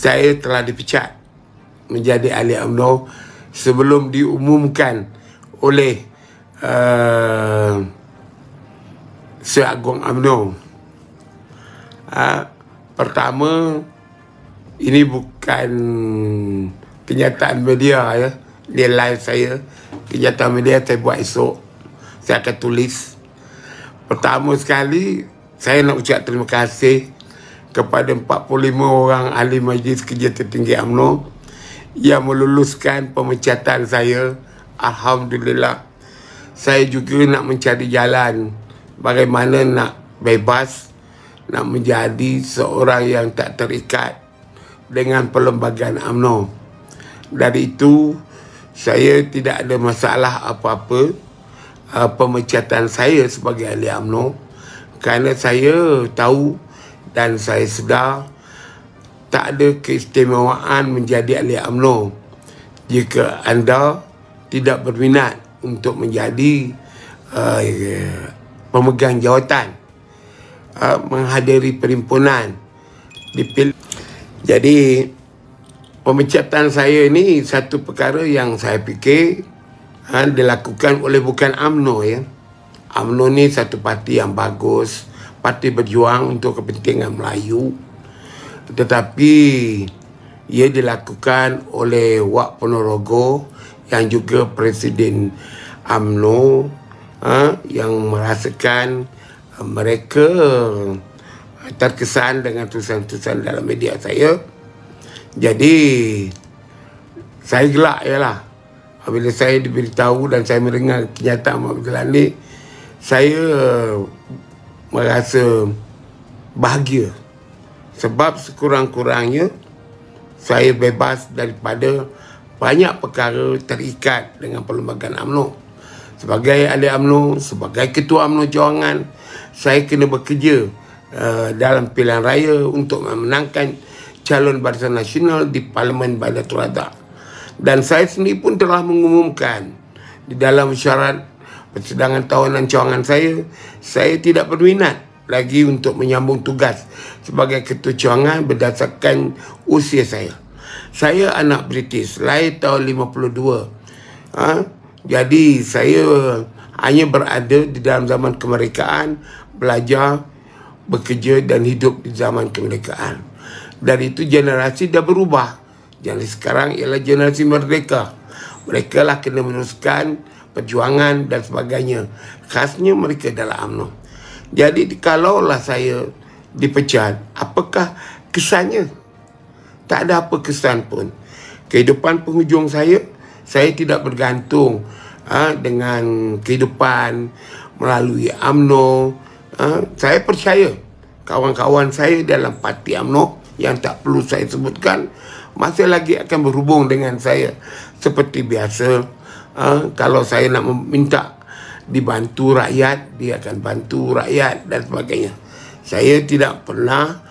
saya telah dipecat menjadi ahli UMNO sebelum diumumkan oleh Seagung UMNO. Pertama, ini bukan kenyataan media ya. Dia live saya. Kenyataan media saya buat esok. Saya akan tulis. Pertama sekali, saya nak ucap terima kasih kepada 45 orang ahli Majlis Kerja Tertinggi UMNO yang meluluskan pemecatan saya. Alhamdulillah. Saya juga nak mencari jalan bagaimana nak bebas, nak menjadi seorang yang tak terikat dengan perlembagaan UMNO. Dari itu, saya tidak ada masalah apa-apa pemecatan saya sebagai ahli UMNO, kerana saya tahu dan saya sedar tak ada keistimewaan menjadi ahli UMNO jika anda tidak berminat untuk menjadi pemegang jawatan, menghadiri perhimpunan, dipilih. Jadi pemecatan saya ini satu perkara yang saya fikir dilakukan oleh bukan UMNO ya. UMNO ni satu parti yang bagus, parti berjuang untuk kepentingan Melayu, tetapi ia dilakukan oleh Wak Ponorogo yang juga Presiden UMNO yang merasakan mereka terkesan dengan tulisan-tulisan dalam media saya. Jadi saya gelak ialah apabila saya diberitahu dan saya mendengar kenyataan macam ni, saya merasa bahagia sebab sekurang-kurangnya saya bebas daripada banyak perkara terikat dengan perlembagaan UMNO. Sebagai ahli UMNO, sebagai ketua UMNO Cawangan, saya kena bekerja dalam pilihan raya untuk memenangkan calon Barisan Nasional di Parlimen Bandar Terada. Dan saya sendiri pun telah mengumumkan di dalam syarat persidangan tahunan cawangan saya tidak berminat lagi untuk menyambung tugas sebagai ketua cawangan berdasarkan usia saya. Saya anak British, lahir tahun 52. Jadi saya hanya berada di dalam zaman kemerdekaan, belajar, bekerja dan hidup di zaman kemerdekaan. Dari itu generasi dah berubah. Generasi sekarang ialah generasi merdeka. Mereka lah kena meneruskan perjuangan dan sebagainya. Khasnya mereka dalam UMNO. Jadi kalaulah saya dipecat, apakah kesannya? Tak ada apa kesan pun. Kehidupan penghujung saya tidak bergantung dengan kehidupan melalui UMNO. Saya percaya kawan-kawan saya dalam parti UMNO yang tak perlu saya sebutkan masih lagi akan berhubung dengan saya seperti biasa. Kalau saya nak minta dibantu rakyat, dia akan bantu rakyat dan sebagainya. Saya tidak pernah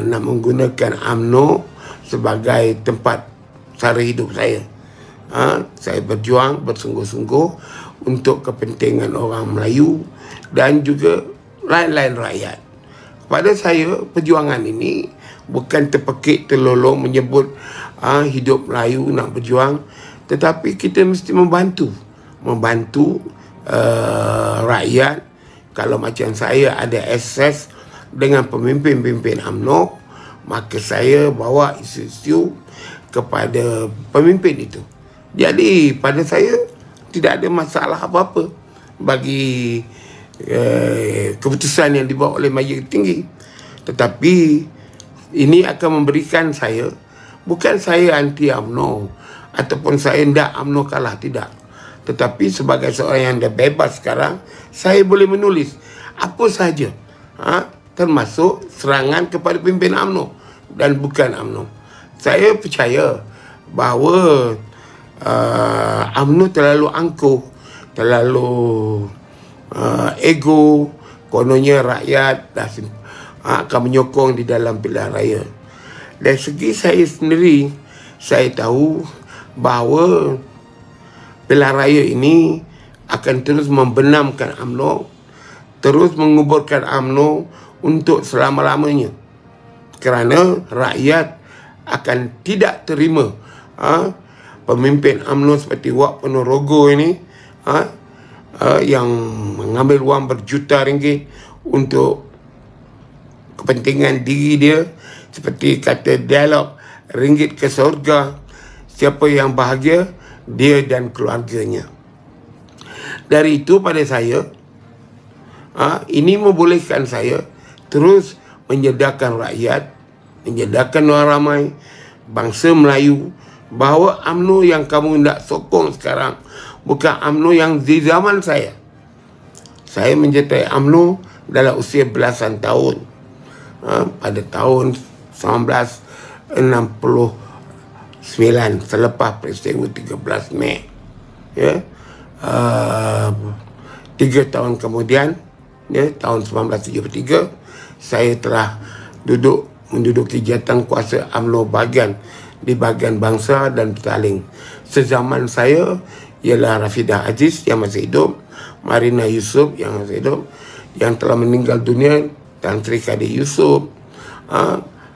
nak menggunakan UMNO sebagai tempat sara hidup saya. Saya berjuang bersungguh-sungguh untuk kepentingan orang Melayu dan juga lain-lain rakyat. Pada saya, perjuangan ini bukan terpekik terlolong menyebut hidup Melayu nak berjuang, tetapi kita mesti membantu rakyat. Kalau macam saya ada akses dengan pemimpin-pemimpin UMNO, maka saya bawa isu-isu kepada pemimpin itu. Jadi pada saya tidak ada masalah apa-apa bagi keputusan yang dibawa oleh Majlis Tinggi. Tetapi ini akan memberikan saya, bukan saya anti UMNO ataupun saya hendak UMNO kalah, tidak. Tetapi sebagai seorang yang dah bebas sekarang, saya boleh menulis apa sahaja, termasuk serangan kepada pemimpin UMNO dan bukan UMNO. Saya percaya bahawa UMNO terlalu angkuh, terlalu ego, kononnya rakyat akan menyokong di dalam pilihan raya. Dari segi saya sendiri, saya tahu bahawa pilihan raya ini akan terus membenamkan UMNO, terus menguburkan UMNO untuk selama-lamanya. Kerana rakyat akan tidak terima pemimpin UMNO seperti Wak Ponorogo ini yang mengambil wang berjuta ringgit untuk kepentingan diri dia, seperti kata dialog ringgit ke surga. Siapa yang bahagia? Dia dan keluarganya. Dari itu pada saya, ini membolehkan saya terus menyedarkan rakyat, menyedarkan orang ramai, bangsa Melayu, bahawa UMNO yang kamu nak sokong sekarang bukan UMNO yang di zaman saya. Saya menyertai UMNO dalam usia belasan tahun. Pada tahun 1969, selepas peristiwa 13 Mei. Ya. 3 tahun kemudian, ya, tahun 1973, saya telah menduduki jawatan kuasa UMNO di bahagian bangsa dan petaling. Sezaman saya ialah Rafidah Aziz yang masih hidup, Marina Yusof yang masih hidup, yang telah meninggal dunia, Tan Sri Kadi Yusof,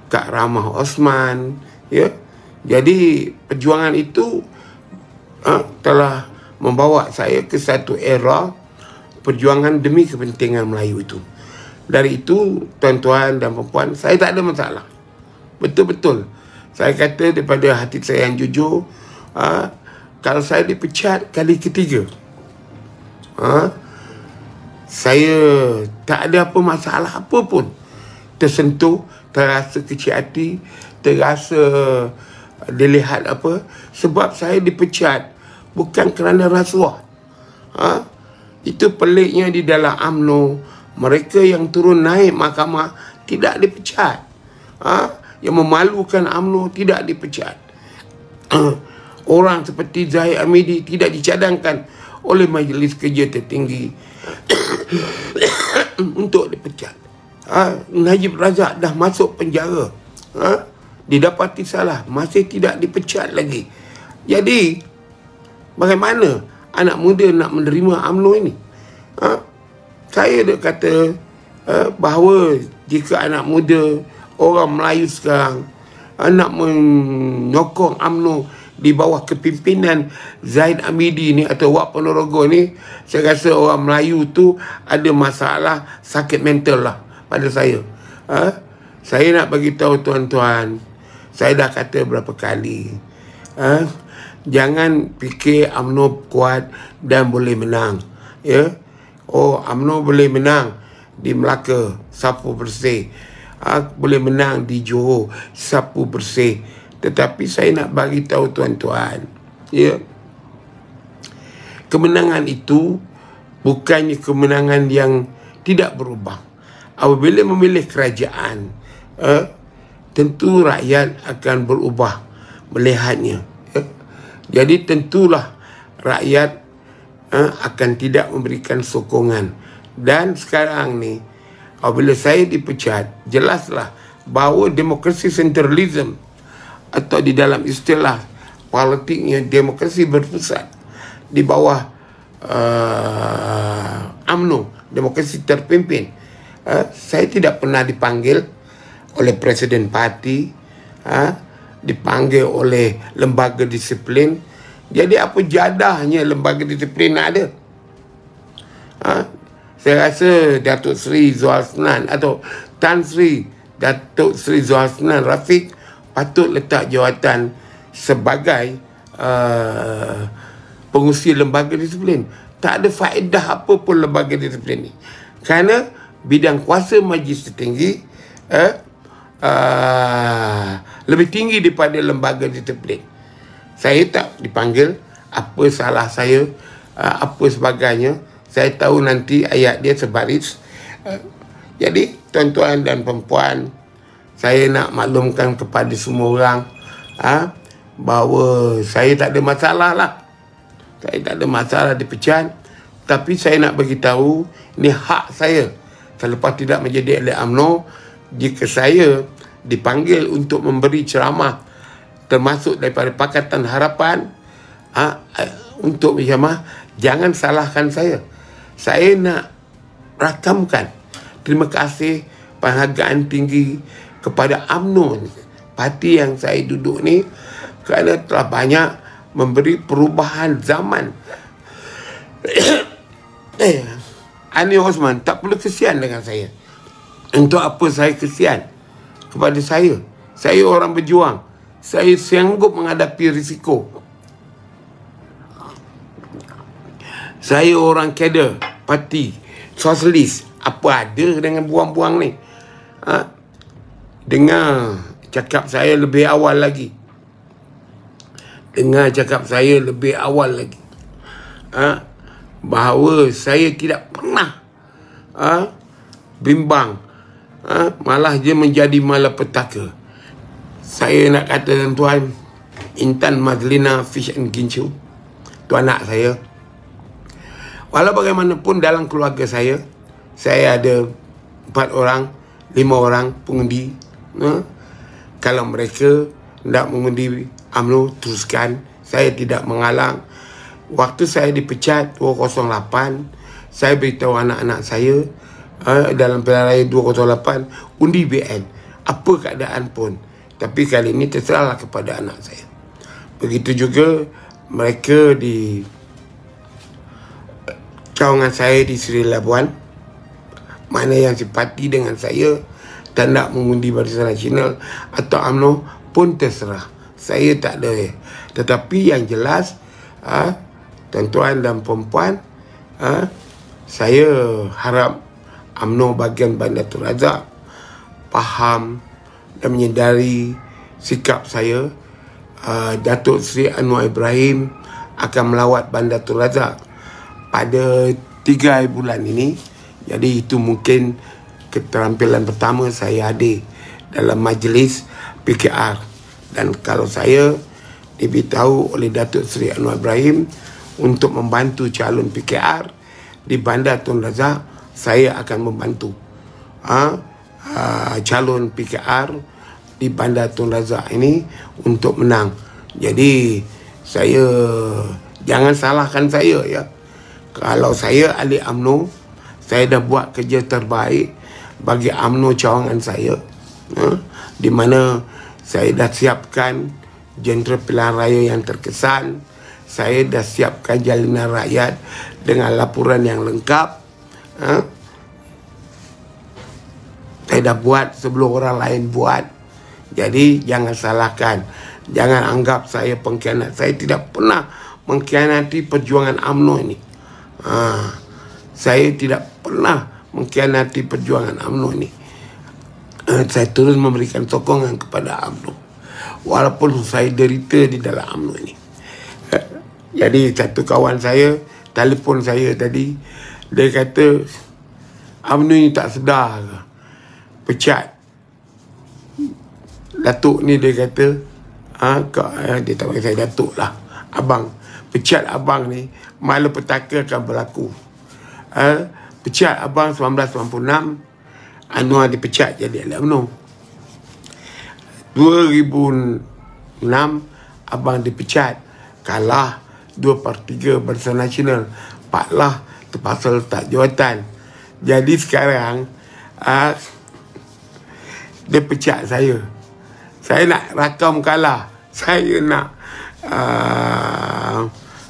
Kak Ramah Osman, ya. Jadi perjuangan itu telah membawa saya ke satu era perjuangan demi kepentingan Melayu itu. Dari itu, tuan-tuan dan puan, saya tak ada masalah. Betul-betul. Saya kata daripada hati saya yang jujur, kalau saya dipecat kali ketiga, saya tak ada apa masalah apa pun. Tersentuh, terasa kecil hati, terasa dilihat apa. Sebab saya dipecat bukan kerana rasuah. Itu peliknya di dalam UMNO. Mereka yang turun naik mahkamah tidak dipecat. Yang memalukan UMNO tidak dipecat. Orang seperti Zahid Hamidi tidak dicadangkan oleh Majlis Kerja Tertinggi untuk dipecat. Najib Razak dah masuk penjara, didapati salah, masih tidak dipecat lagi. Jadi bagaimana anak muda nak menerima UMNO ini? Saya dah kata bahawa jika anak muda, orang Melayu sekarang nak menyokong UMNO di bawah kepimpinan Zahid Hamidi ni atau Wak Ponorogo ni, saya rasa orang Melayu tu ada masalah sakit mental lah pada saya. Saya nak bagi tahu tuan-tuan, saya dah kata berapa kali, jangan fikir UMNO kuat dan boleh menang. Ya, UMNO boleh menang di Melaka, sapu bersih. Boleh menang di Johor, sapu bersih. Tetapi saya nak bagi tahu tuan-tuan, ya, kemenangan itu bukannya kemenangan yang tidak berubah. Apabila memilih kerajaan, tentu rakyat akan berubah melihatnya. Jadi tentulah rakyat akan tidak memberikan sokongan. Dan sekarang ni, apabila saya dipecat, jelaslah bahawa demokrasi sentralism atau di dalam istilah politiknya demokrasi berpusat di bawah UMNO, demokrasi terpimpin. Saya tidak pernah dipanggil oleh Presiden Parti, dipanggil oleh lembaga disiplin. Jadi apa jadahnya lembaga disiplin nak ada? Saya rasa Datuk Seri Zul Hasnan atau Tan Sri Datuk Seri Zul Hasnan Rafiq patut letak jawatan sebagai pengurusi lembaga disiplin. Tak ada faedah apa pun lembaga disiplin ni, kerana bidang kuasa Majlis Tertinggi lebih tinggi daripada lembaga disiplin. Saya tak dipanggil, apa salah saya, apa sebagainya. Saya tahu nanti ayat dia sebaris. Jadi tuan-tuan dan perempuan, saya nak maklumkan kepada semua orang bahawa saya tak ada masalah lah. Saya tak ada masalah dipecat. Tapi saya nak beritahu, ini hak saya. Selepas tidak menjadi ahli UMNO, jika saya dipanggil untuk memberi ceramah, termasuk daripada Pakatan Harapan, untuk berceramah, jangan salahkan saya. Saya nak rakamkan terima kasih penghargaan tinggi kepada UMNO, parti yang saya duduk ni kerana telah banyak memberi perubahan zaman. Ani Osman tak perlu kesian dengan saya. Untuk apa saya kesian kepada saya? Saya orang berjuang. Saya sanggup menghadapi risiko. Saya orang kader parti sosialis. Apa ada dengan buang-buang ni? Dengar cakap saya lebih awal lagi. Bahawa saya tidak pernah bimbang, malah dia menjadi malapetaka. Saya nak kata tuan, Intan Madlina Fish and Gincu, tu anak saya. Walau bagaimanapun dalam keluarga saya ada 4 orang, 5 orang pengundi. Kalau mereka nak mengundi UMNO, teruskan. Saya tidak mengalang. Waktu saya dipecat 208, saya beritahu anak-anak saya dalam pilihan raya 208, undi BN. Apa keadaan pun. Tapi kali ini terserahlah kepada anak saya. Begitu juga mereka di cawangan saya di Seri Labuan, mana yang simpati dengan saya dan nak mengundi Barisan Nasional atau UMNO pun terserah. Saya tak ada. Tetapi yang jelas, tuan-tuan dan perempuan, saya harap UMNO bahagian Bandar Tun Razak faham dan menyedari sikap saya. Datuk Seri Anwar Ibrahim akan melawat Bandar Tun Razak pada 3 bulan ini. Jadi itu mungkin keterampilan pertama saya hadir dalam majlis PKR. Dan kalau saya diberitahu oleh Datuk Seri Anwar Ibrahim untuk membantu calon PKR di Bandar Tun Razak, saya akan membantu calon PKR di Bandar Tun Razak ini untuk menang. Jadi saya, jangan salahkan saya ya. Kalau saya ahli UMNO, saya dah buat kerja terbaik bagi UMNO cawangan saya, di mana saya dah siapkan jentera pilihan raya yang terkesan. Saya dah siapkan jalinan rakyat dengan laporan yang lengkap. Saya dah buat sebelum orang lain buat. Jadi jangan salahkan. Jangan anggap saya pengkhianat. Saya tidak pernah mengkhianati perjuangan UMNO ini. Saya tidak pernah mengkhianati perjuangan UMNO ini. Saya terus memberikan sokongan kepada UMNO, walaupun saya derita di dalam UMNO ini. Jadi satu kawan saya telefon saya tadi, dia kata UMNO ni tak sedar ke pecat Datuk ni. Dia kata dia tak bagi saya Datuk lah, abang, pecat abang ni malapetaka akan berlaku. Pecat abang 1996, Anwar dipecat jadi ahli UMNO. 2006 abang dipecat, kalah 2/3 Barisan Nasional, paklah terpaksa letak jawatan. Jadi sekarang dia pecat saya. Saya nak rakam kalah. Saya nak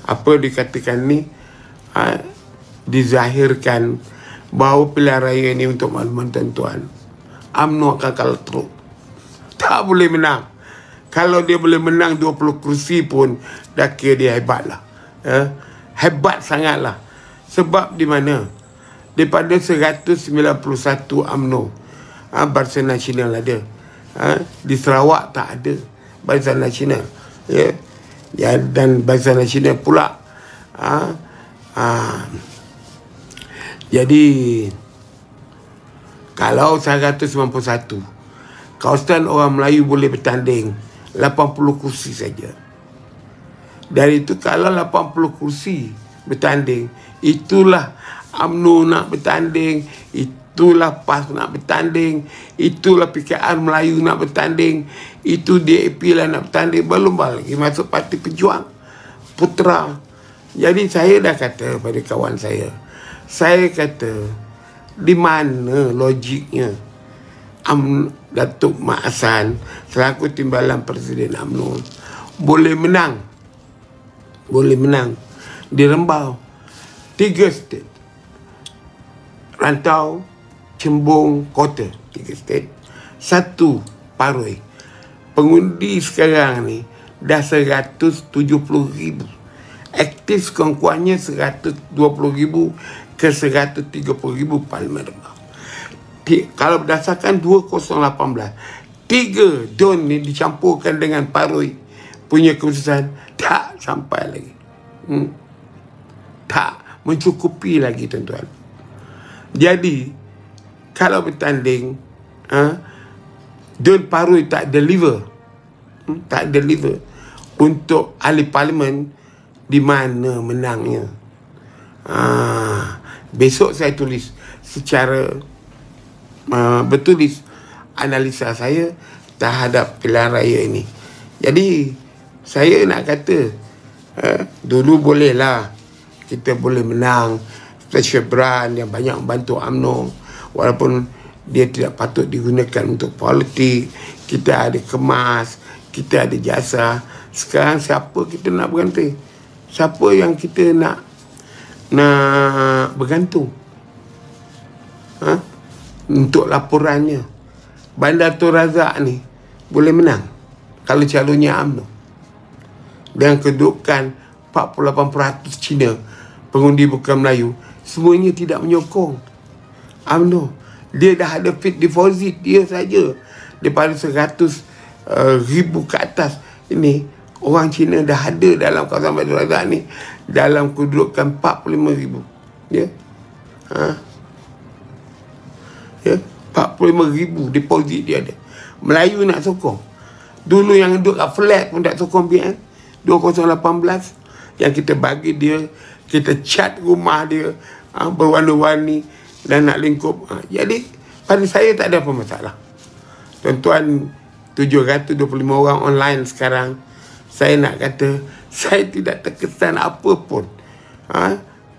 apa dikatakan ni, dizahirkan bahawa pilihan raya ini untuk makluman tuan-tuan, UMNO akan kalah teruk. Tak boleh menang. Kalau dia boleh menang 20 kursi pun, dah kira dia hebat lah. Hebat sangat lah. Sebab di mana? Daripada 191 UMNO, Barisan Nasional ada. Di Sarawak tak ada Barisan Nasional. Dan Barisan Nasional pula jadi kalau 191 kawasan orang Melayu boleh bertanding 80 kursi saja. Dari itu kalau 80 kursi bertanding, itulah UMNO nak bertanding, itulah PAS nak bertanding, itulah PKR Melayu nak bertanding, itu DAP lah nak bertanding, belum lagi masuk Parti Pejuang Putera. Jadi saya dah kata pada kawan saya kata, di mana logiknya Datuk Mak Hassan selaku timbalan Presiden UMNO boleh menang di Rembau 3 state, Rantau, Cembung, Kota, 3 state, 1 Paroi. Pengundi sekarang ni dah 170,000. Aktif kongkuannya 120,000 ke 130,000 Parlimen Rembau. Kalau berdasarkan 2018, 3 don ni dicampurkan dengan Paroi punya keputusan, tak sampai lagi. Tak mencukupi lagi, tuan-tuan. Jadi kalau bertanding, don Paroi tak deliver untuk ahli parlimen, di mana menangnya? Besok saya tulis secara bertulis analisa saya terhadap pilihan raya ini. Jadi saya nak kata, dulu bolehlah kita boleh menang special brand yang banyak membantu UMNO, walaupun dia tidak patut digunakan untuk politik. Kita ada kemas, kita ada jasa. Sekarang siapa kita nak bergantung? Siapa yang kita nak bergantung? Untuk laporannya, Bandar Tun Razak ni boleh menang kalau calonnya UMNO. Dengan kedudukan 48% Cina, pengundi bukan Melayu, semuanya tidak menyokong UMNO. Dia dah ada fixed deposit dia saja daripada 100,000 ke atas. Ini orang Cina dah ada dalam kawasan Bandar Razak ni dalam kedudukan 45,000. Ya. 45,000 deposit dia ada. Melayu nak sokong. Dulu yang duduk kat flat pun tak sokong BN 2018. Yang kita bagi dia, kita cat rumah dia berwarna-warni dan nak lingkup. Jadi pada saya tak ada apa masalah. Tuan-tuan, 725 orang online sekarang. Saya nak kata, saya tidak terkesan apa pun.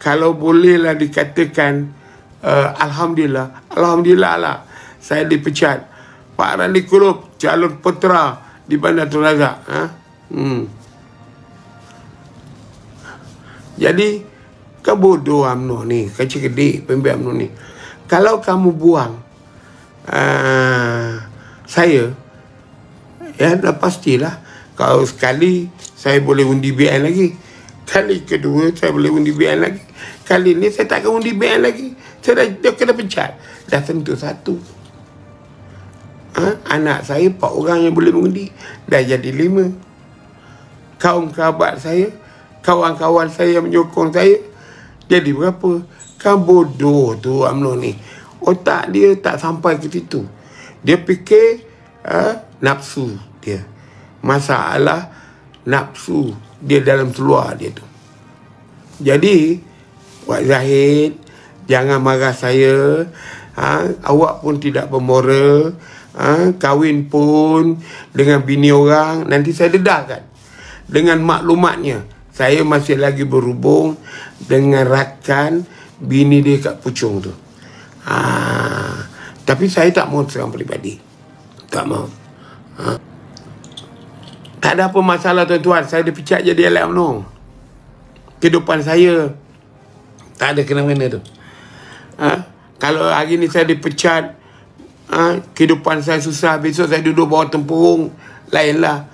Kalau bolehlah dikatakan, Alhamdulillah lah saya dipecat. Pak Randi Kurup calon putera di Bandar Tun Razak. Jadi kan bodoh UMNO ni, kecil kedik pemimpin UMNO ni. Kalau kamu buang saya, ya dah pastilah. Kalau sekali saya boleh undi BN lagi, kali kedua saya boleh undi BN lagi, kali ni saya tak akan undi BN lagi. Saya dah kena pecat. Dah tentu 1. Anak saya 4 orang yang boleh mengundi, dah jadi 5. Kaum kerabat saya, kawan-kawan saya yang menyokong saya, jadi berapa? Kan bodoh tu UMNO ni. Otak dia tak sampai ke situ. Dia fikir nafsu dia. Masalah nafsu dia dalam seluar dia tu. Jadi Wak Zahid, jangan marah saya. Awak pun tidak bermoral. Kahwin pun dengan bini orang, nanti saya dedahkan. Dengan maklumatnya, saya masih lagi berhubung dengan rakan bini dia kat Puchong tu. Tapi saya tak mau serang peribadi. Tak mau. Tak ada apa masalah, tuan-tuan. Saya dipecat jadi UMNO. Kehidupan saya tak ada kena-mena tu. Kalau hari ni saya dipecat, kehidupan saya susah, besok saya duduk bawah tempurung, lainlah.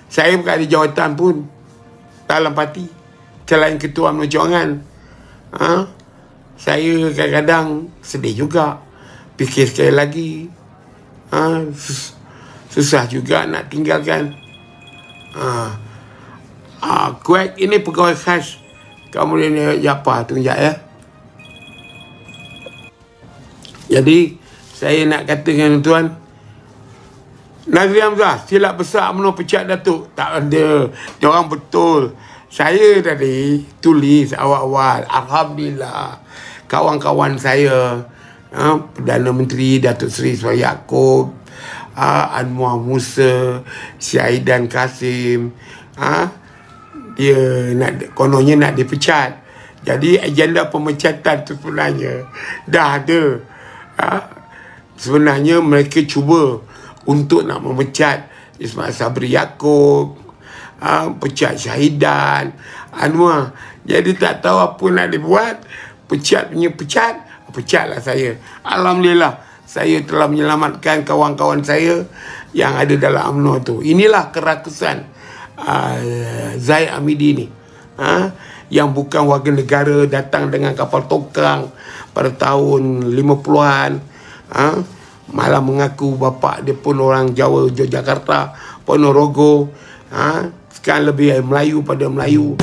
Saya bukan ada jawatan pun dalam parti selain ketua UMNO Cawangan. Saya kadang-kadang sedih juga, fikir sekali lagi, susah juga nak tinggalkan. Kuek ini pegawai khas Kemudian Japa tu ya. Jadi saya nak katakan tuan, Nazri Hamzah silap besar UMNO pecat Datuk. Tak ada. Diorang betul. Saya tadi tulis awal-awal, alhamdulillah kawan-kawan saya, Perdana Menteri Datuk Seri Suhail Yaakob, Anwar Musa, Syahidan Kasim, dia kononnya nak dipecat. Jadi agenda pemecatan tu sebenarnya dah ada. Sebenarnya mereka cuba untuk nak memecat Ismail Sabri Yaakob, pecat Syahidan Anwar. Jadi tak tahu apa nak dibuat, pecat punya pecatlah saya. Alhamdulillah saya telah menyelamatkan kawan-kawan saya yang ada dalam UMNO tu. Inilah kerakusan Zaid Hamidi ni, yang bukan warga negara, datang dengan kapal tongkang pada tahun 50-an, malah mengaku bapa dia pun orang Jawa, Yogyakarta, Ponorogo, sekarang lebih Melayu pada Melayu.